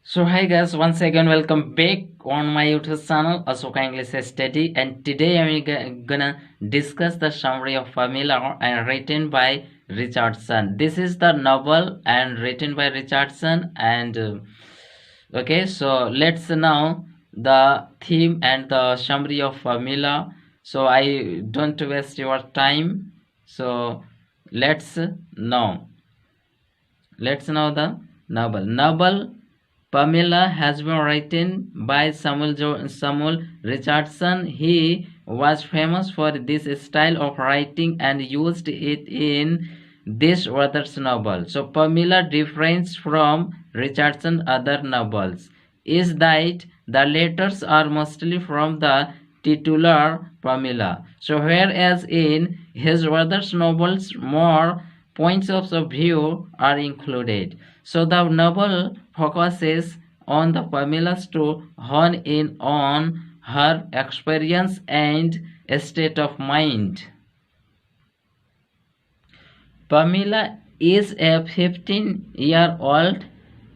So hi guys, once again welcome back on my YouTube channel Asoka English Study, and today I'm gonna discuss the summary of Familiar and written by Richardson. This is the novel and written by Richardson, and okay, so let's now the theme and the summary of Familiar. So I don't waste your time. So let's know. Let's know the novel. Novel Pamela has been written by Samuel Richardson. He was famous for this style of writing and used it in this author's novel. So Pamela differs from Richardson's other novels is that the letters are mostly from the titular Pamela. So whereas in his other novels more points of view are included. So the novel focuses on the Pamela's to hone in on her experience and state of mind. Pamela is a 15-year-old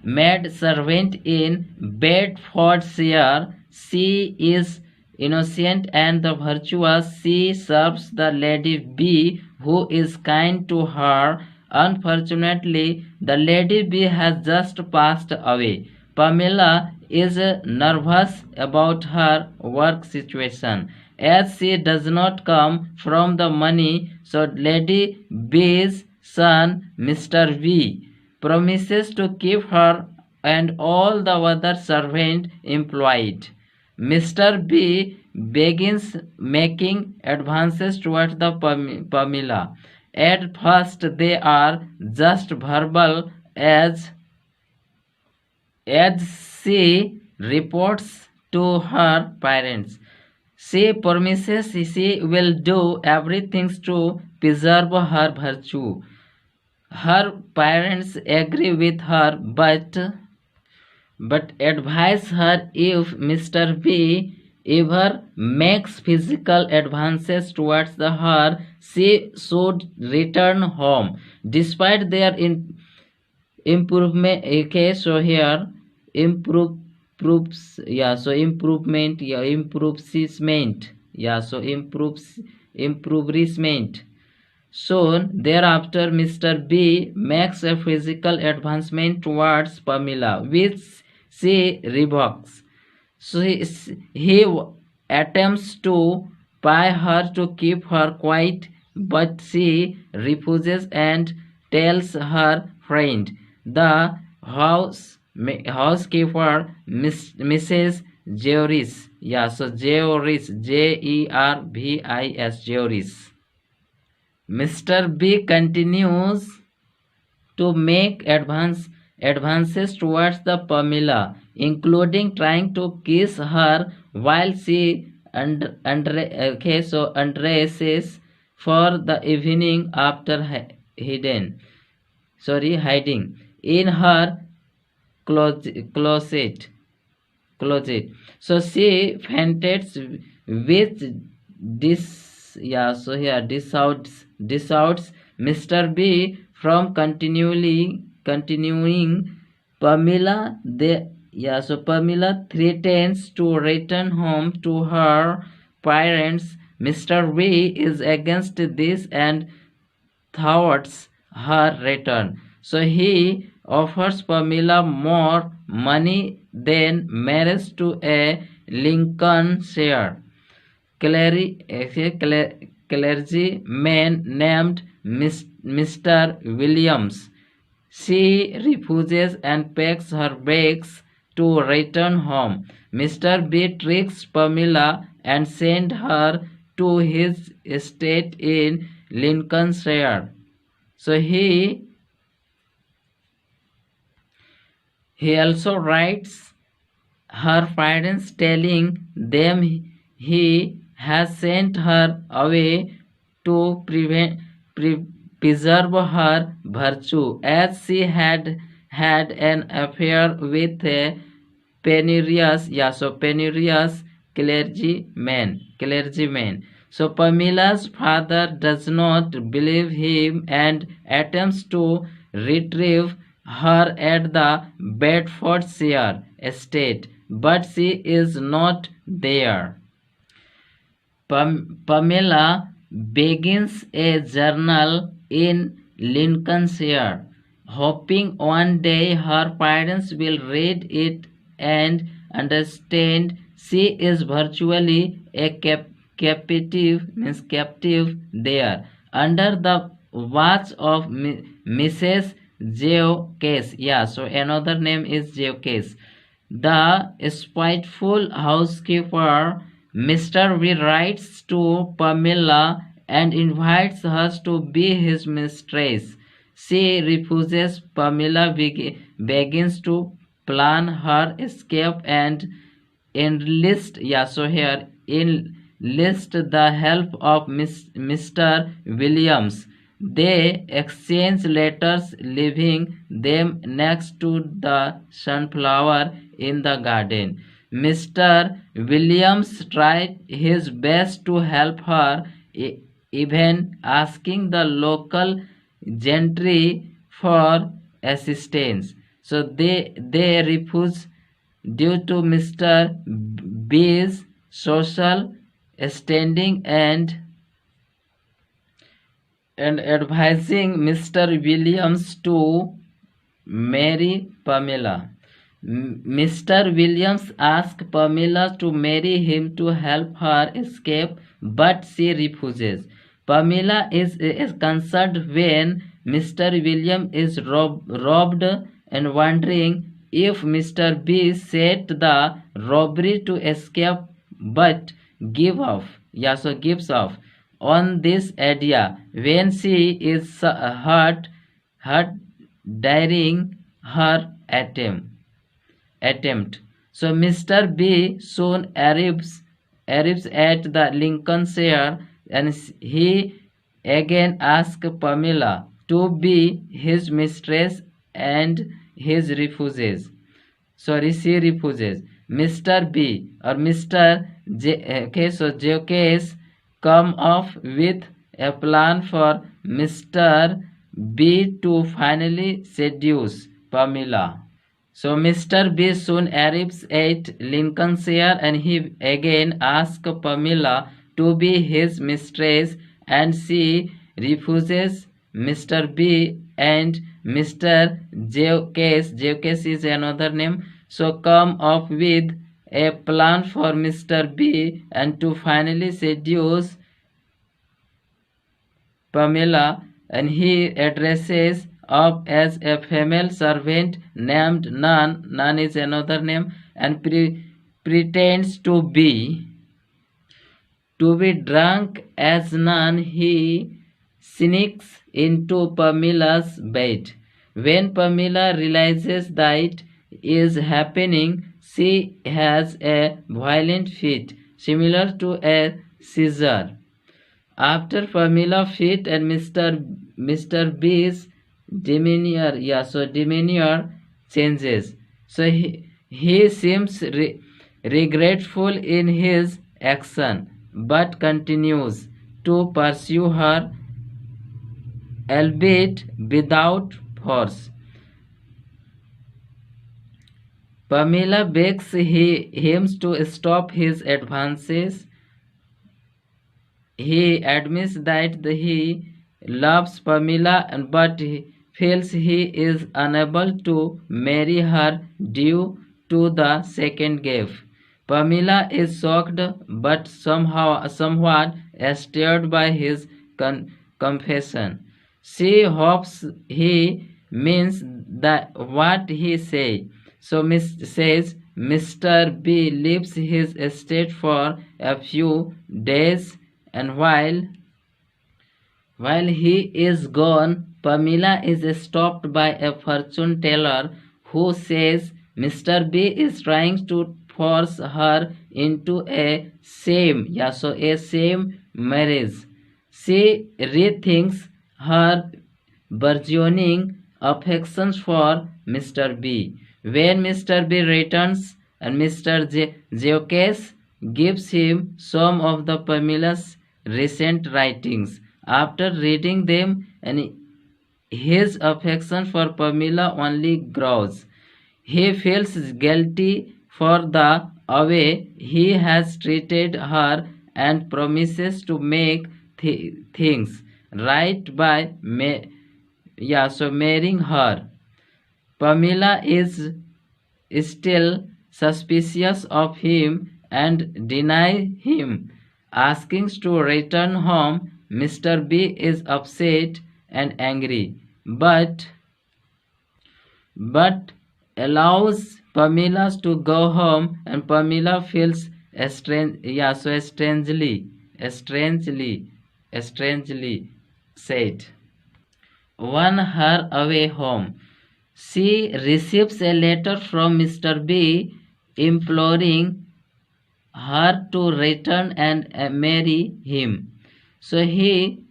maid servant in Bedfordshire. She is innocent and virtuous. She serves the Lady B, who is kind to her. Unfortunately, the Lady B has just passed away. Pamela is nervous about her work situation as she does not come from the money, so Lady B's son, Mr. B, promises to keep her and all the other servants employed. Mr. B begins making advances towards the Pamela. At first, they are just verbal as she reports to her parents. She promises she will do everything to preserve her virtue. Her parents agree with her, but advise her if Mr. B ever makes physical advances towards her, she should return home. Despite their improvement, okay, so here improve proves, yeah, so improvement, yeah, improvement, yeah, so improvement. Soon thereafter, Mr. B makes a physical advancement towards Pamela, which she revokes. So he attempts to buy her to keep her quiet, but she refuses and tells her friend, the housekeeper, Mrs. Jeoris. Yeah, so Jeoris, Jervis, Jeoris. Mr. B continues to make advances towards the Pamela, including trying to kiss her while she undresses for the evening after hiding in her closet. So she fainted with this. Yeah. So here disouts Mr. B from continuing. Pamela. So Pamela threatens to return home to her parents. Mr. B is against this and thwarts her return. So he offers Pamela more money than marriage to a Lincolnshire clergyman named Mr. Williams. She refuses and packs her bags to return home. Mr. B tricks Pamela and sends her to his estate in Lincolnshire. So he also writes her parents telling them he has sent her away to preserve her virtue, as she had had an affair with a penurious clergyman. So Pamela's father does not believe him and attempts to retrieve her at the Bedfordshire estate, but she is not there. Pamela begins a journal in Lincolnshire, hoping one day her parents will read it and understand she is virtually a captive there, under the watch of Mrs. Geocache. Yeah, so another name is Geocache. The spiteful housekeeper. Mr. B writes to Pamela and invites her to be his mistress. She refuses. Pamela begins to plan her escape and enlist the help of Mr. Williams. They exchange letters, leaving them next to the sunflower in the garden. Mr. Williams tried his best to help her, even asking the local gentry for assistance. So they refused due to Mr. B's social standing and advising Mr. Williams to marry Pamela. Mr. Williams asked Pamela to marry him to help her escape, but she refuses. Pamela is concerned when Mr. Williams is robbed and wondering if Mr. B set the robbery to escape but gives off on this idea when she is hurt during her attempt. So Mr. B soon arrives at the Lincolnshire, and he again asks Pamela to be his mistress, and she refuses. Mr. B or Mr. Geocache come up with a plan for Mr. B to finally seduce Pamela. So Mr. B soon arrives at Lincolnshire, and he again asks Pamela to be his mistress, and she refuses. Mr. B and Mr. Geocache is another name, so come up with a plan for Mr. B and to finally seduce Pamela, and he addresses up as a female servant named Nan. Nan is another name, and pretends to be drunk as Nan. He sneaks into Pamela's bed. When Pamela realizes that is happening, she has a violent fit similar to a seizure. After Pamela fit and Mr. B's demeanor changes. So he seems regretful in his action, but continues to pursue her, albeit without force. Pamela begs him to stop his advances. He admits that he loves Pamela, but he feels he is unable to marry her due to the second gaffe. Pamela is shocked but somewhat stirred by his confession. She hopes he means that what he says. So says Mr. B leaves his estate for a few days, and while he is gone, Pamela is stopped by a fortune teller who says Mr. B is trying to force her into a same marriage. She rethinks her burgeoning affections for Mr. B. When Mr. B returns, and Mr. Geocache gives him some of the Pamela's recent writings. After reading them, and his affection for Pamela only grows. He feels guilty for the way he has treated her and promises to make things right by marrying her. Pamela is still suspicious of him and denies him asking to return home. Mr. B is upset and angry, but allows Pamela to go home, and Pamela feels strangely sad. On her way home, she receives a letter from Mr. B imploring her to return and marry him. So he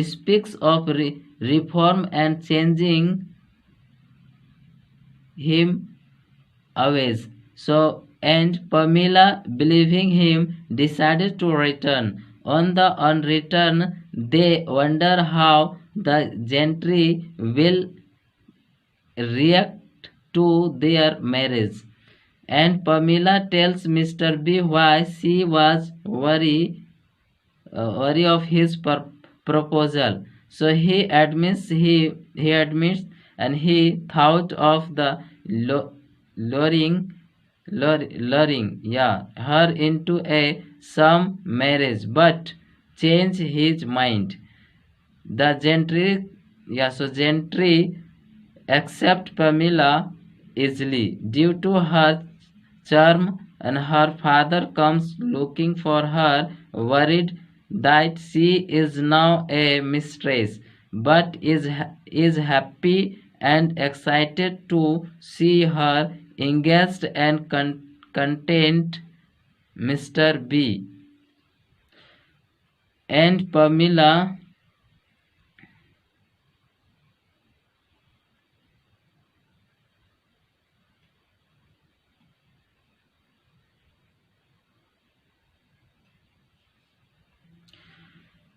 speaks of reform and changing him ways. So and Pamela, believing him, decided to return. On the unreturn, they wonder how the gentry will react to their marriage. And Pamela tells Mr. B why she was worry of his proposal. So he admits and he thought of the luring her into a some marriage, but changed his mind. The gentry accept Pamela easily due to her charm, and her father comes looking for her, worried that she is now a mistress, but is happy and excited to see her engaged and content. Mr. B and Pamela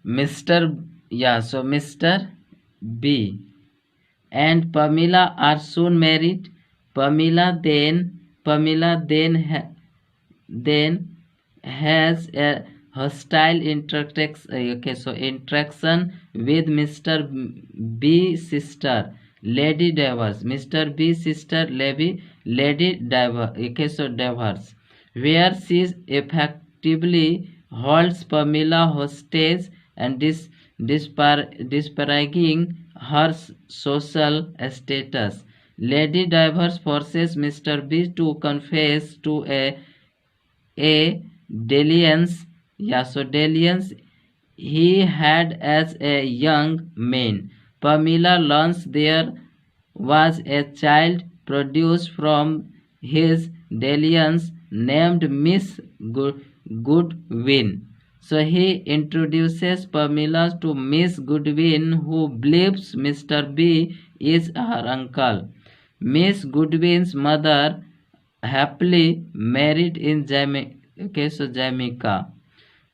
Mr. B and Pamela are soon married. Pamela then has a hostile interaction with Mr. B's sister, Lady Davers. Mr. B's sister, Lady Davers, where she effectively holds Pamela hostage and disparaging her social status. Lady Divers forces Mr. B to confess to a dalliance he had as a young man. Pamela learns there was a child produced from his dalliance named Miss Goodwin. So he introduces Pamela to Miss Goodwin, who believes Mr. B is her uncle. Miss Goodwin's mother happily married in Jamaica.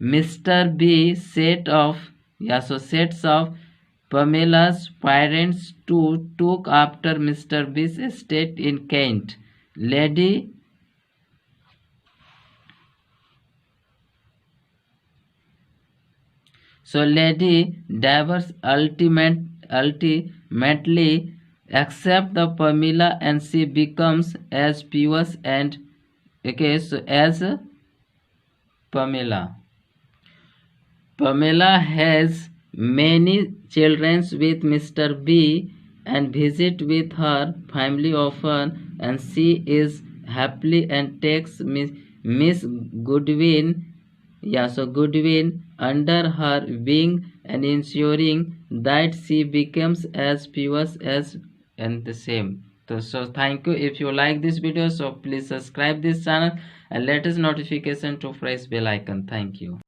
Mr. B sets off Pamela's parents to took after Mr. B's estate in Kent. Lady Davers ultimately accepts the Pamela, and she becomes as pious and as Pamela. Pamela has many children with Mr. B and visit with her family often, and she is happily and takes Miss Goodwin Goodwin under her wing and ensuring that she becomes as pious as and the same. So thank you. If you like this video, so please subscribe this channel and let us notification to press bell icon. Thank you.